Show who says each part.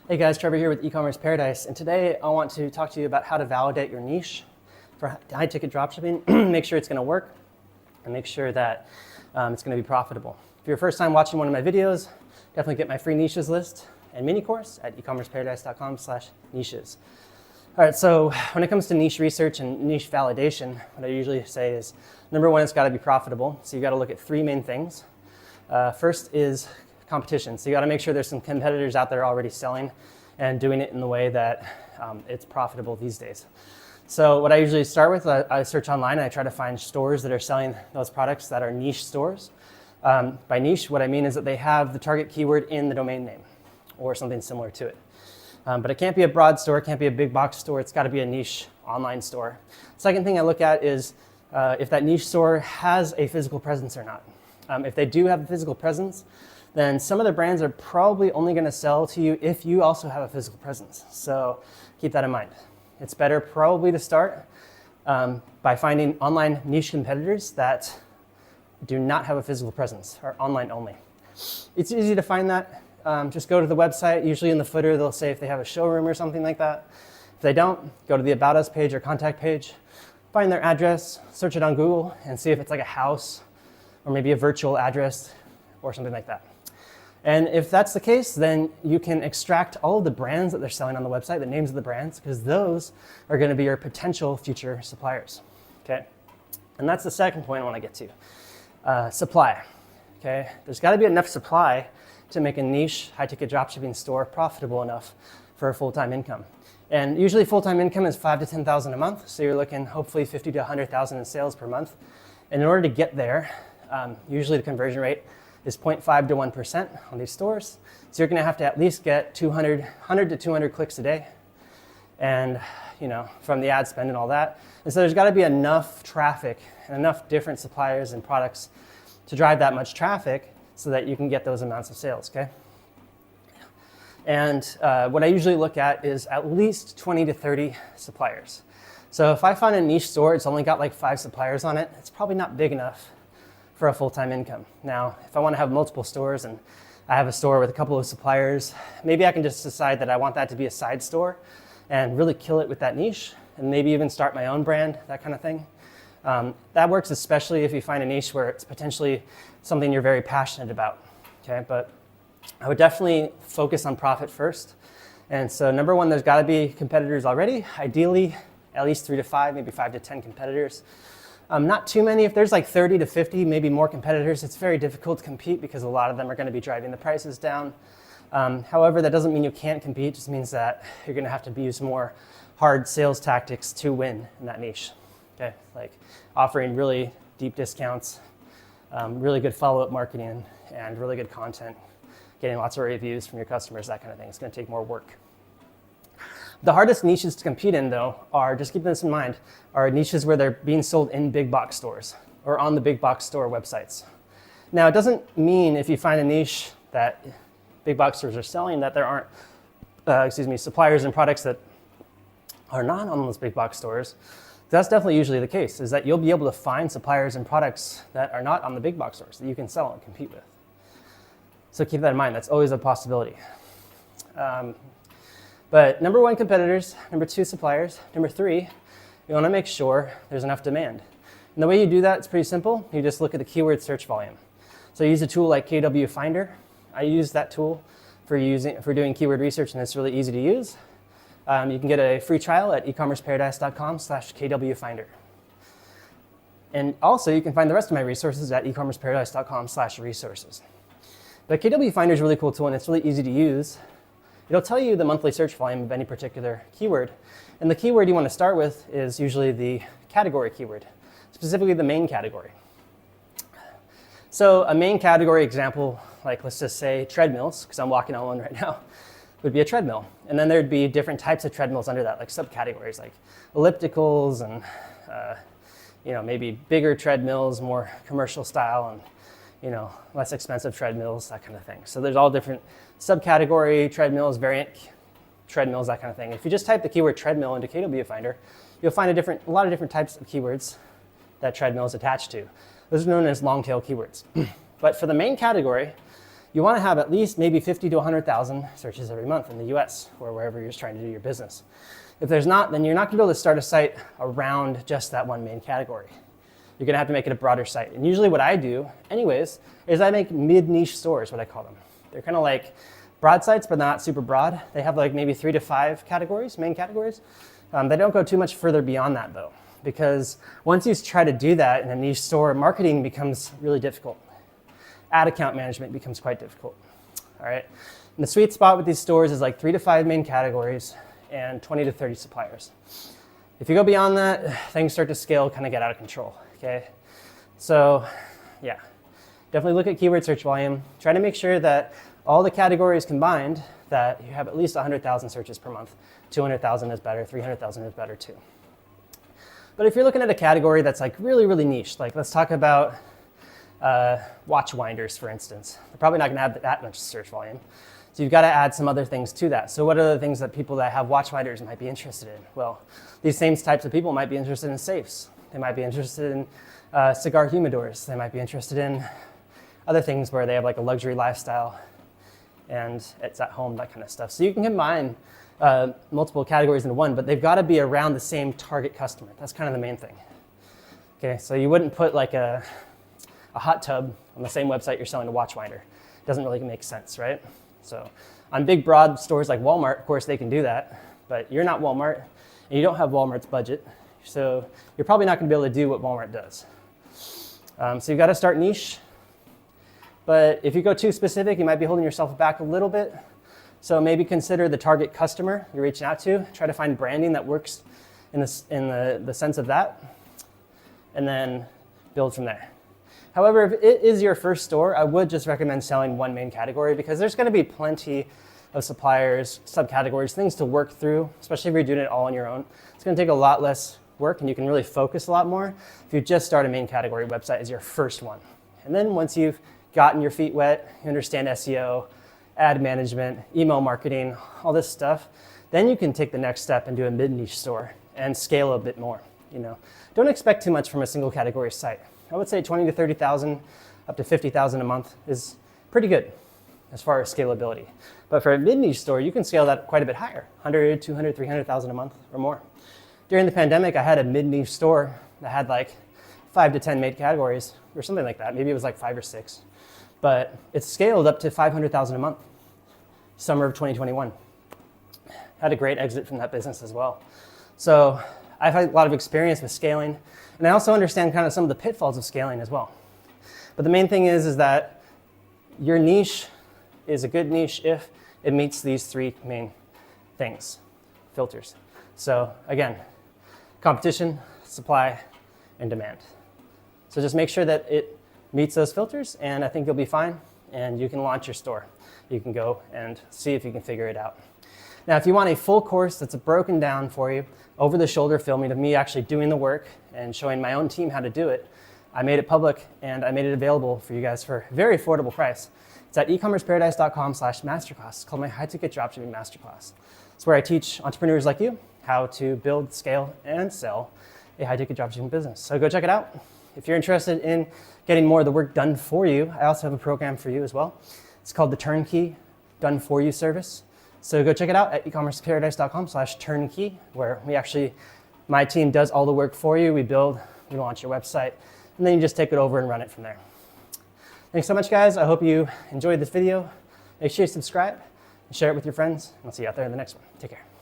Speaker 1: Hey guys, Trevor here with Ecommerce Paradise, and today I want to talk to you about how to validate your niche for high-ticket dropshipping, make sure it's going to work, and make sure that it's going to be profitable. If you're your first time watching one of my videos, definitely get my free niches list and mini course at ecommerceparadise.com/niches. All right, so when it comes to niche research and niche validation, what I usually say is, number one, it's got to be profitable. So you got to look at three main things. First is competition. So you got to make sure there's some competitors out there already selling and doing it in the way that it's profitable these days. So what I usually start with, I search online and I try to find stores that are selling those products that are niche stores. By niche, what I mean is that they have the target keyword in the domain name or something similar to it. But it can't be a broad store, it can't be a big box store, it's got to be a niche online store. Second thing I look at is if that niche store has a physical presence or not. If they do have a physical presence, then some of the brands are probably only going to sell to you if you also have a physical presence. So keep that in mind. It's better probably to start by finding online niche competitors that do not have a physical presence, or online only. It's easy to find that. Just go to the website. Usually in the footer, they'll say if they have a showroom or something like that. If they don't, go to the About Us page or contact page, find their address, search it on Google, and see if it's like a house or maybe a virtual address or something like that. And if that's the case, then you can extract all of the brands that they're selling on the website, the names of the brands, because those are going to be your potential future suppliers. Okay? And that's the second point I want to get to. Supply. Okay? There's got to be enough supply to make a niche high-ticket dropshipping store profitable enough for a full-time income. And usually full-time income is $5,000 to $10,000 a month, so you're looking hopefully $50,000 to $100,000 in sales per month. And in order to get there, usually the conversion rate is 0.5 to 1% on these stores. So you're going to have to at least get 100 to 200 clicks a day, and from the ad spend and all that. And so there's got to be enough traffic and enough different suppliers and products to drive that much traffic so that you can get those amounts of sales, okay? And what I usually look at is at least 20 to 30 suppliers. So if I find a niche store, it's only got like 5 suppliers on it, it's probably not big enough for a full-time income. Now, if I want to have multiple stores and I have a store with a couple of suppliers, maybe I can just decide that I want that to be a side store and really kill it with that niche and maybe even start my own brand, that kind of thing. That works especially if you find a niche where it's potentially something you're very passionate about, okay? But I would definitely focus on profit first. And so number one, there's got to be competitors already. Ideally, at least 3 to 5, maybe 5 to 10 competitors. Not too many. If there's like 30 to 50, maybe more competitors, it's very difficult to compete because a lot of them are going to be driving the prices down. However, that doesn't mean you can't compete. It just means that you're going to have to use more hard sales tactics to win in that niche. Okay, like offering really deep discounts, really good follow-up marketing, and really good content, getting lots of reviews from your customers, that kind of thing. It's going to take more work. The hardest niches to compete in, though, are, just keep this in mind, are niches where they're being sold in big box stores or on the big box store websites. Now, it doesn't mean if you find a niche that big box stores are selling that there aren't, suppliers and products that are not on those big box stores. That's definitely usually the case, is that you'll be able to find suppliers and products that are not on the big box stores that you can sell and compete with. So keep that in mind. That's always a possibility. But number one, competitors. Number two, suppliers. Number three, you want to make sure there's enough demand. And the way you do that, it's pretty simple. You just look at the keyword search volume. So I use a tool like KW Finder. I use that tool for doing keyword research, and it's really easy to use. You can get a free trial at ecommerceparadise.com/KW Finder. And also, you can find the rest of my resources at ecommerceparadise.com/resources. But KW Finder is a really cool tool, and it's really easy to use. It'll tell you the monthly search volume of any particular keyword. And the keyword you want to start with is usually the category keyword, specifically the main category. So a main category example, like let's just say treadmills, because I'm walking on one right now, would be a treadmill. And then there'd be different types of treadmills under that, like subcategories, like ellipticals and maybe bigger treadmills, more commercial style, and less expensive treadmills, that kind of thing. So there's all different subcategory treadmills, variant treadmills, that kind of thing. If you just type the keyword treadmill into KW Finder, you'll find a lot of different types of keywords that treadmill is attached to. Those are known as long tail keywords. But for the main category, you want to have at least maybe 50 to 100,000 searches every month in the US or wherever you're trying to do your business. If there's not, then you're not going to be able to start a site around just that one main category. You're going to have to make it a broader site. And usually what I do, anyways, is I make mid-niche stores, what I call them. They're kind of like broad sites, but not super broad. They have like maybe 3 to 5 categories, main categories. They don't go too much further beyond that though, because once you try to do that in a niche store, marketing becomes really difficult. Ad account management becomes quite difficult. All right. And the sweet spot with these stores is like 3 to 5 main categories and 20 to 30 suppliers. If you go beyond that, things start to scale, kind of get out of control. Okay. So yeah, definitely look at keyword search volume. Try to make sure that all the categories combined, that you have at least 100,000 searches per month. 200,000 is better, 300,000 is better too. But if you're looking at a category that's like really, really niche, like let's talk about watch winders, for instance. They're probably not gonna have that much search volume. So you've gotta add some other things to that. So what are the things that people that have watch winders might be interested in? Well, these same types of people might be interested in safes. They might be interested in cigar humidors. They might be interested in other things where they have like a luxury lifestyle and it's at home, that kind of stuff. So you can combine multiple categories into one, but they've got to be around the same target customer. That's kind of the main thing. Okay, so you wouldn't put like a hot tub on the same website you're selling a watch winder. It doesn't really make sense, right? So on big, broad stores like Walmart, of course, they can do that, but you're not Walmart, and you don't have Walmart's budget, so you're probably not going to be able to do what Walmart does. So you've got to start niche, but if you go too specific, you might be holding yourself back a little bit. So maybe consider the target customer you're reaching out to. Try to find branding that works in the sense of that, and then build from there. However, if it is your first store, I would just recommend selling one main category because there's going to be plenty of suppliers, subcategories, things to work through, especially if you're doing it all on your own. It's going to take a lot less work and you can really focus a lot more if you just start a main category website as your first one. And then once you've gotten your feet wet, you understand SEO, ad management, email marketing, all this stuff, then you can take the next step and do a mid-niche store and scale a bit more. You know, don't expect too much from a single category site. I would say 20 to 30,000 up to 50,000 a month is pretty good as far as scalability. But for a mid-niche store, you can scale that quite a bit higher, 100, 200, 300,000 a month or more. During the pandemic, I had a mid-niche store that had like 5 to 10 main categories or something like that. Maybe it was like 5 or 6. But it's scaled up to 500,000 a month, summer of 2021. Had a great exit from that business as well. So I've had a lot of experience with scaling, and I also understand kind of some of the pitfalls of scaling as well. But the main thing is that your niche is a good niche if it meets these 3 main things, filters. So again, competition, supply, and demand. So just make sure that it meets those filters, and I think you'll be fine, and you can launch your store. You can go and see if you can figure it out. Now, if you want a full course that's broken down for you, over-the-shoulder filming of me actually doing the work and showing my own team how to do it, I made it public and I made it available for you guys for a very affordable price. It's at ecommerceparadise.com/masterclass. It's called my high-ticket dropshipping masterclass. It's where I teach entrepreneurs like you how to build, scale, and sell a high-ticket dropshipping business. So go check it out. If you're interested in getting more of the work done for you, I also have a program for you as well. It's called the Turnkey Done For You service. So go check it out at ecommerceparadise.com/turnkey, where my team does all the work for you. We build, we launch your website, and then you just take it over and run it from there. Thanks so much, guys. I hope you enjoyed this video. Make sure you subscribe and share it with your friends. I'll see you out there in the next one. Take care.